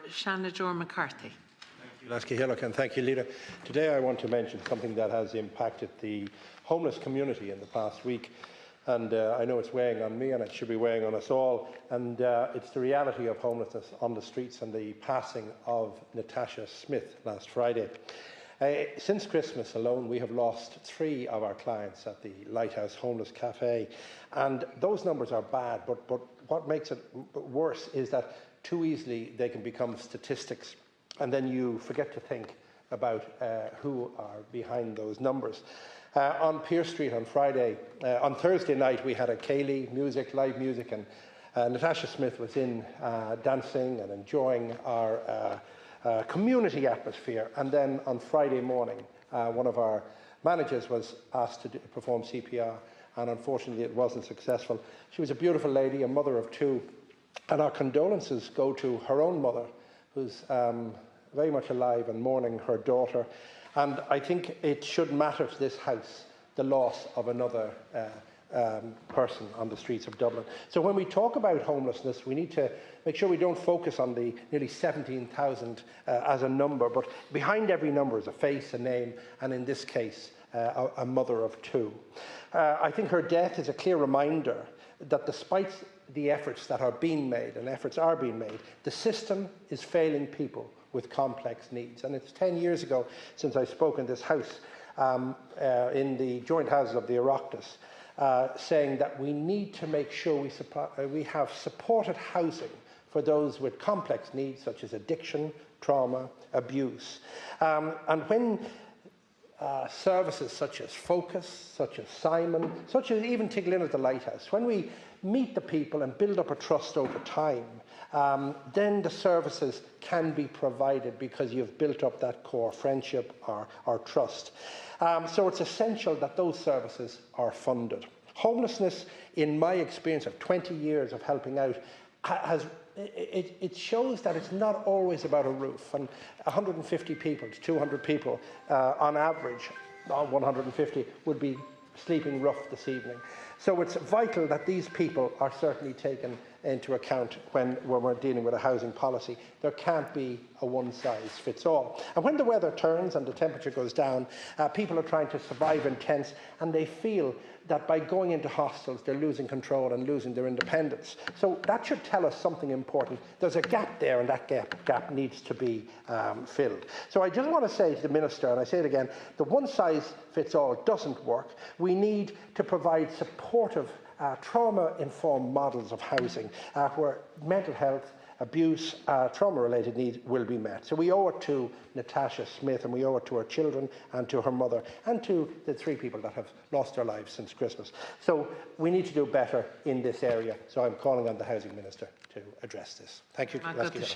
Seanad McCarthy. Thank you, Leader. Today I want to mention something that has impacted the homeless community in the past week, and I know it's weighing on me and it should be weighing on us all, and it's the reality of homelessness on the streets and the passing of Natasha Smith last Friday. Since Christmas alone, we have lost 3 of our clients at the Lighthouse Homeless Cafe, and those numbers are bad, but what makes it worse is that too easily they can become statistics, and then you forget to think about who are behind those numbers. On Pearse Street on Thursday night, we had a Ceilidh music, live music, and Natasha Smith was in dancing and enjoying our community atmosphere. And then on Friday morning, one of our managers was asked to perform CPR, and unfortunately it wasn't successful. She was a beautiful lady, a mother of 2, and our condolences go to her own mother, who's very much alive and mourning her daughter. And I think it should matter to this House the loss of another person on the streets of Dublin. So when we talk about homelessness, we need to make sure we don't focus on the nearly 17,000 as a number, but behind every number is a face, a name, and in this case, a mother of 2. I think her death is a clear reminder that despite the efforts that are being made, and efforts are being made, the system is failing people with complex needs. And it's 10 years ago since I spoke in this House in the joint houses of the Oireachtas, saying that we need to make sure we have supported housing for those with complex needs such as addiction, trauma, abuse. And when services such as Focus, such as Simon, such as even Tiglin at the Lighthouse, when we meet the people and build up a trust over time, then the services can be provided because you've built up that core friendship or trust. So it's essential that those services are funded. Homelessness, in my experience of 20 years of helping out, it shows that it's not always about a roof, and 150 people to 200 people on average, 150 would be sleeping rough this evening. So it's vital that these people are certainly taken into account when we're dealing with a housing policy. There can't be a one-size-fits-all. And when the weather turns and the temperature goes down, people are trying to survive in tents, and they feel that by going into hostels, they're losing control and losing their independence. So that should tell us something important. There's a gap there, and that gap needs to be filled. So I just want to say to the Minister, and I say it again, the one-size-fits-all doesn't work. We need to provide supportive trauma-informed models of housing where mental health, abuse, trauma-related needs will be met. So we owe it to Natasha Smith, and we owe it to her children and to her mother and to the 3 people that have lost their lives since Christmas. So we need to do better in this area. So I'm calling on the Housing Minister to address this. Thank you.